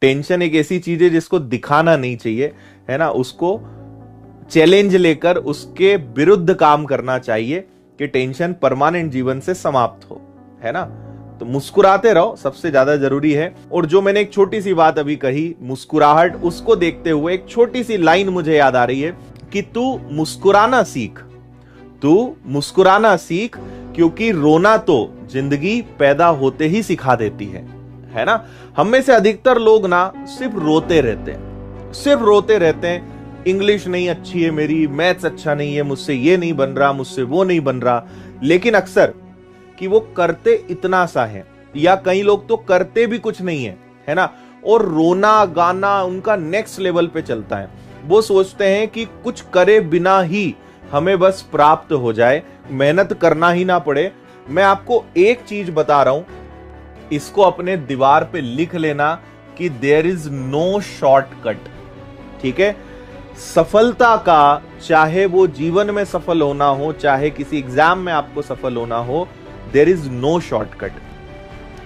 Tension एक ऐसी चीज है जिसको दिखाना नहीं चाहिए, है ना, उसको चैलेंज लेकर उसके विरुद्ध काम करना चाहिए कि टेंशन परमानेंट जीवन से समाप्त हो, है ना। तो मुस्कुराते रहो, सबसे ज्यादा जरूरी है। और जो मैंने एक छोटी सी बात अभी कही, मुस्कुराहट, उसको देखते हुए एक छोटी सी लाइन मुझे याद आ रही है कि तू मुस्कुराना सीख, तू मुस्कुराना सीख, क्योंकि रोना तो जिंदगी पैदा होते ही सिखा देती है ना। हम में से अधिकतर लोग ना सिर्फ रोते रहते हैं, सिर्फ रोते रहते हैं। इंग्लिश नहीं अच्छी है मेरी, मैथ्स अच्छा नहीं है, मुझसे ये नहीं बन रहा, मुझसे वो नहीं बन रहा। लेकिन अक्सर कि वो करते इतना सा है, या कई लोग तो करते भी कुछ नहीं है ना, और रोना गाना उनका नेक्स्ट लेवल पे चलता है। वो सोचते हैं कि कुछ करे बिना ही हमें बस प्राप्त हो जाए, मेहनत करना ही ना पड़े। मैं आपको एक चीज बता रहा हूं, इसको अपने दीवार पे लिख लेना कि देयर इज नो शॉर्टकट, ठीक है। सफलता का, चाहे वो जीवन में सफल होना हो, चाहे किसी एग्जाम में आपको सफल होना हो, देयर इज नो शॉर्टकट।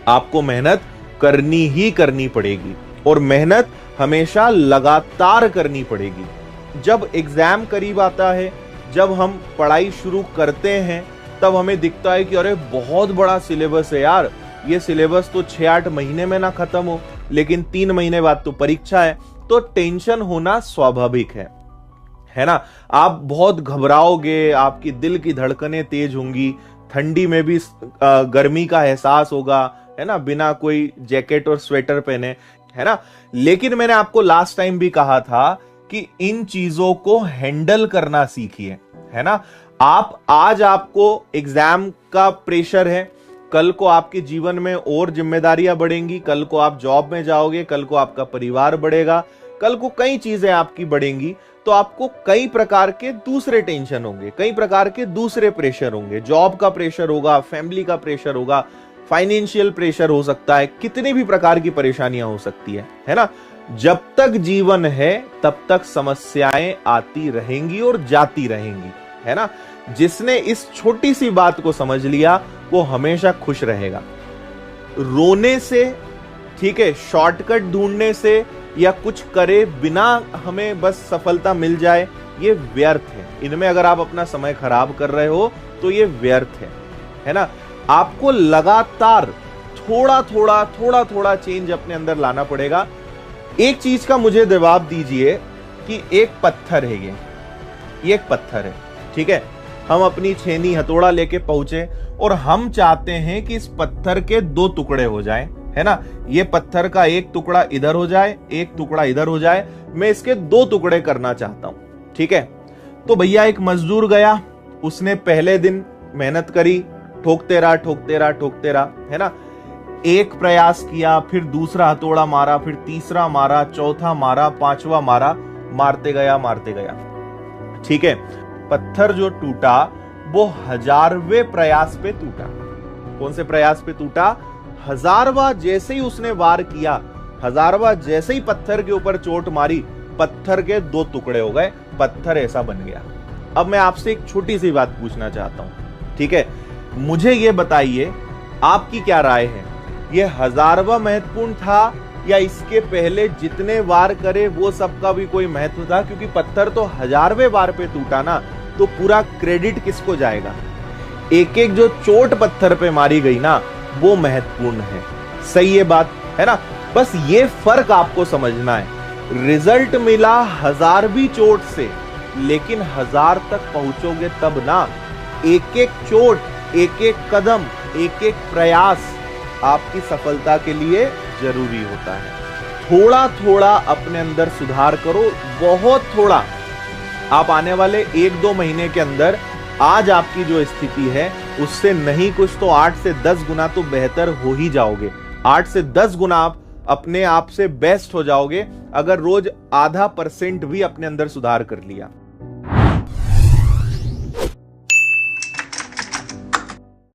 आपको मेहनत करनी ही करनी पड़ेगी, और मेहनत हमेशा लगातार करनी पड़ेगी। जब एग्जाम करीब आता है, जब हम पढ़ाई शुरू करते हैं, तब हमें दिखता है कि अरे बहुत बड़ा सिलेबस है यार, ये सिलेबस तो 6-8 महीने में ना खत्म हो, लेकिन 3 महीने बाद तो परीक्षा है। तो टेंशन होना स्वाभाविक है ना। आप बहुत घबराओगे, आपकी दिल की धड़कनें तेज होंगी, ठंडी में भी गर्मी का एहसास होगा, है ना, बिना कोई जैकेट और स्वेटर पहने, है ना। लेकिन मैंने आपको लास्ट टाइम भी कहा था कि इन चीजों को हैंडल करना सीखिए, है ना। आज आपको एग्जाम का प्रेशर है, कल को आपके जीवन में और जिम्मेदारियां बढ़ेंगी, कल को आप जॉब में जाओगे, कल को आपका परिवार बढ़ेगा, कल को कई चीजें आपकी बढ़ेंगी, तो आपको कई प्रकार के दूसरे टेंशन होंगे, कई प्रकार के दूसरे प्रेशर होंगे। जॉब का प्रेशर होगा, फैमिली का प्रेशर होगा, फाइनेंशियल प्रेशर हो सकता है, कितनी भी प्रकार की परेशानियां हो सकती है ना। जब तक जीवन है तब तक समस्याएं आती रहेंगी और जाती रहेंगी, है ना। जिसने इस छोटी सी बात को समझ लिया वो हमेशा खुश रहेगा। रोने से, ठीक है, शॉर्टकट ढूंढने से, या कुछ करे बिना हमें बस सफलता मिल जाए, ये व्यर्थ है। इनमें अगर आप अपना समय खराब कर रहे हो तो ये व्यर्थ है ना। आपको लगातार थोड़ा थोड़ा चेंज अपने अंदर लाना पड़ेगा। एक चीज का मुझे जवाब दीजिए कि एक पत्थर है, ये एक पत्थर है, ठीक है। हम अपनी छेनी हथौड़ा लेके पहुंचे और हम चाहते हैं कि इस पत्थर के 2 टुकड़े हो जाएं, है ना। ये पत्थर का एक टुकड़ा इधर हो जाए, एक टुकड़ा इधर हो जाए, मैं इसके 2 टुकड़े करना चाहता हूं, ठीक है। तो भैया एक मजदूर गया, उसने पहले दिन मेहनत करी, ठोकते रहा, है ना। एक प्रयास किया, फिर दूसरा हथौड़ा मारा, फिर तीसरा मारा, चौथा मारा, 5वां मारा, मारते गया, ठीक है। पत्थर जो टूटा वो 1000वें प्रयास पे टूटा। कौन से प्रयास पे टूटा? 1000वां जैसे ही उसने वार किया, 1000वां जैसे ही पत्थर के ऊपर चोट मारी, पत्थर के 2 टुकड़े हो गए, पत्थर ऐसा बन गया। अब मैं आपसे एक छोटी सी बात पूछना चाहता हूं, ठीक है। मुझे ये बताइए आपकी क्या राय है, ये 1000वां महत्वपूर्ण था या इसके पहले जितने वार करे वो सबका भी कोई महत्व था? क्योंकि पत्थर तो 1000वें वार पे टूटा ना, तो पूरा क्रेडिट किसको जाएगा? एक एक जो चोट पत्थर पे मारी गई ना, वो महत्वपूर्ण है। सही ये बात है ना। बस ये फर्क आपको समझना है। रिजल्ट मिला 1000वीं चोट से, लेकिन 1000 तक पहुंचोगे तब ना। एक एक चोट, एक एक कदम, एक एक प्रयास आपकी सफलता के लिए जरूरी होता है। थोड़ा थोड़ा अपने अंदर सुधार करो, बहुत थोड़ा। आप आने वाले 1-2 महीने के अंदर आज आपकी जो स्थिति है उससे नहीं कुछ तो 8 से 10 गुना तो बेहतर हो ही जाओगे। 8 से 10 गुना आप अपने आप से बेस्ट हो जाओगे अगर रोज 0.5% भी अपने अंदर सुधार कर लिया।